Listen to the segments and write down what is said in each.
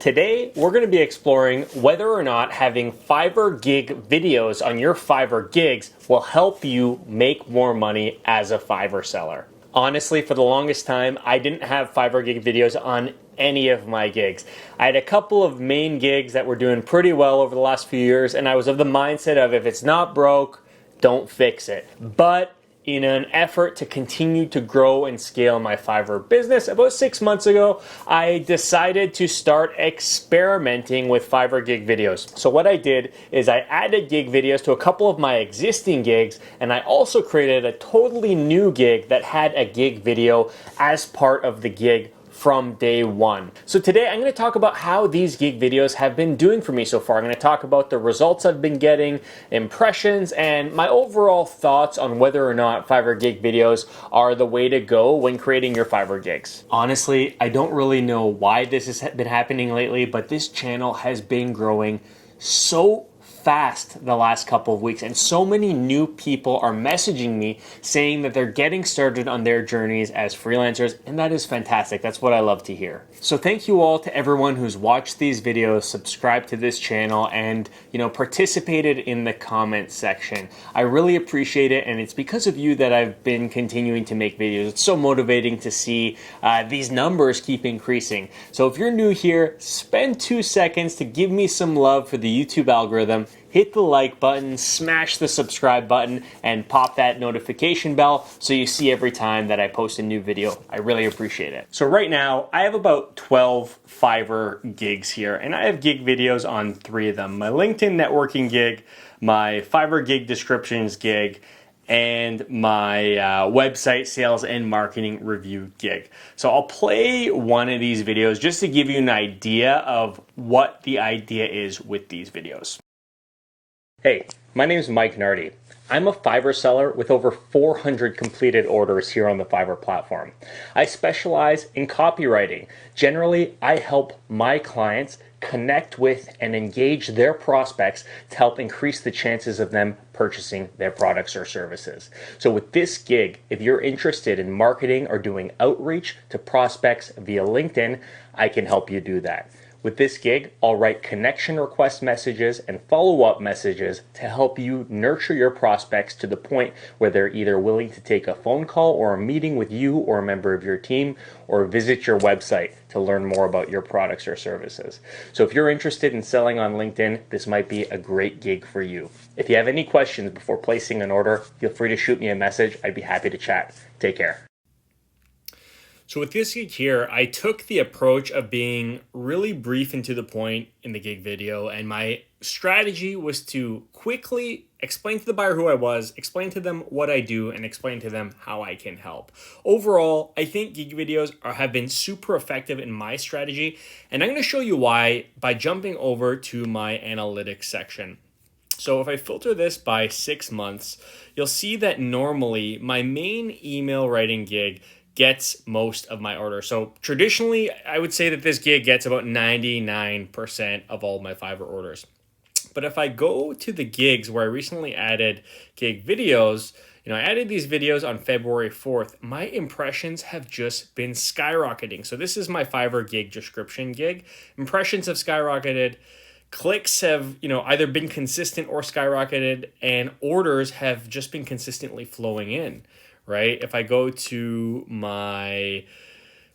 Today, we're going to be exploring whether or not having Fiverr Gig videos on your Fiverr Gigs will help you make more money as a Fiverr seller. Honestly, for the longest time, I didn't have Fiverr Gig videos on any of my gigs. I had a couple of main gigs that were doing pretty well over the last few years, and I was of the mindset of if it's not broke, don't fix it. But in an effort to continue to grow and scale my Fiverr business, about 6 months ago, I decided to start experimenting with Fiverr Gig videos. So what I did is I added gig videos to a couple of my existing gigs, and I also created a totally new gig that had a gig video as part of the gig from day one. So today I'm going to talk about how these gig videos have been doing for me so far. I'm going to talk about the results I've been getting, impressions, and my overall thoughts on whether or not Fiverr Gig videos are the way to go when creating your Fiverr gigs. Honestly, I don't really know why this has been happening lately, but this channel has been growing so fast the last couple of weeks, and so many new people are messaging me saying that they're getting started on their journeys as freelancers, and that is fantastic. That's what I love to hear. So thank you all to everyone who's watched these videos, subscribed to this channel, and participated in the comment section. I really appreciate it, and it's because of you that I've been continuing to make videos. It's so motivating to see these numbers keep increasing. So if you're new here, spend 2 seconds to give me some love for the YouTube algorithm. Hit the like button, smash the subscribe button, and pop that notification bell so you see every time that I post a new video. I really appreciate it. So right now, I have about 12 Fiverr gigs here, and I have gig videos on 3 of them. My LinkedIn networking gig, my Fiverr Gig descriptions gig, and my website sales and marketing review gig. So I'll play one of these videos just to give you an idea of what the idea is with these videos. Hey, my name is Mike Nardi. I'm a Fiverr seller with over 400 completed orders here on the Fiverr platform. I specialize in copywriting. Generally, I help my clients connect with and engage their prospects to help increase the chances of them purchasing their products or services. So with this gig, if you're interested in marketing or doing outreach to prospects via LinkedIn, I can help you do that. With this gig, I'll write connection request messages and follow-up messages to help you nurture your prospects to the point where they're either willing to take a phone call or a meeting with you or a member of your team, or visit your website to learn more about your products or services. So if you're interested in selling on LinkedIn, this might be a great gig for you. If you have any questions before placing an order, feel free to shoot me a message. I'd be happy to chat. Take care. So with this gig here, I took the approach of being really brief and to the point in the gig video, and my strategy was to quickly explain to the buyer who I was, explain to them what I do, and explain to them how I can help. Overall, I think gig videos have been super effective in my strategy, and I'm going to show you why by jumping over to my analytics section. So if I filter this by 6 months, you'll see that normally my main email writing gig gets most of my orders. So traditionally, I would say that this gig gets about 99% of all my Fiverr orders. But if I go to the gigs where I recently added gig videos, I added these videos on February 4th. My impressions have just been skyrocketing. So this is my Fiverr Gig description gig. Impressions have skyrocketed. Clicks have, either been consistent or skyrocketed, and orders have just been consistently flowing in. Right? If I go to my,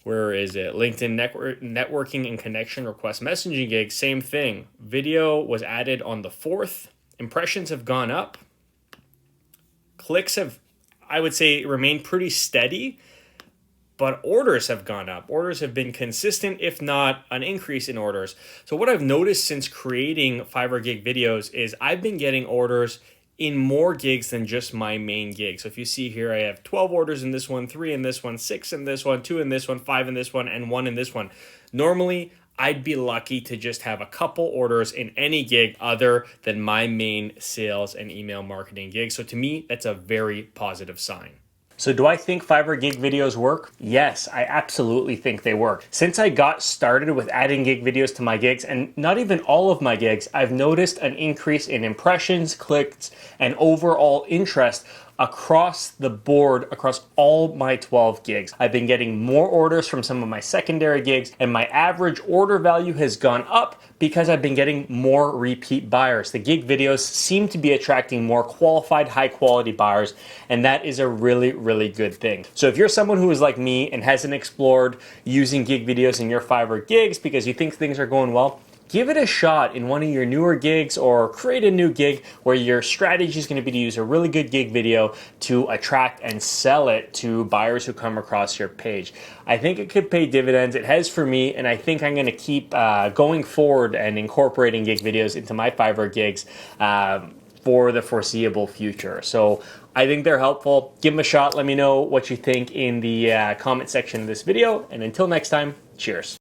LinkedIn networking and connection request messaging gig, same thing. Video was added on the 4th. Impressions have gone up. Clicks have, I would say, remained pretty steady, but orders have gone up. Orders have been consistent, if not an increase in orders. So what I've noticed since creating Fiverr Gig videos is I've been getting orders in more gigs than just my main gig. So if you see here, I have 12 orders in this one, 3 in this one, 6 in this one, 2 in this one, 5 in this one, and 1 in this one. Normally, I'd be lucky to just have a couple orders in any gig other than my main sales and email marketing gig. So to me, that's a very positive sign. So do I think Fiverr Gig videos work? Yes, I absolutely think they work. Since I got started with adding gig videos to my gigs, and not even all of my gigs, I've noticed an increase in impressions, clicks, and overall interest across the board, across all my 12 gigs. I've been getting more orders from some of my secondary gigs, and my average order value has gone up because I've been getting more repeat buyers. The gig videos seem to be attracting more qualified, high quality buyers, and that is a really, really good thing. So if you're someone who is like me and hasn't explored using gig videos in your Fiverr gigs because you think things are going well, give it a shot in one of your newer gigs, or create a new gig where your strategy is going to be to use a really good gig video to attract and sell it to buyers who come across your page. I think it could pay dividends. It has for me, and I think I'm going to keep going forward and incorporating gig videos into my Fiverr gigs for the foreseeable future. So I think they're helpful. Give them a shot. Let me know what you think in the comment section of this video. And until next time, cheers.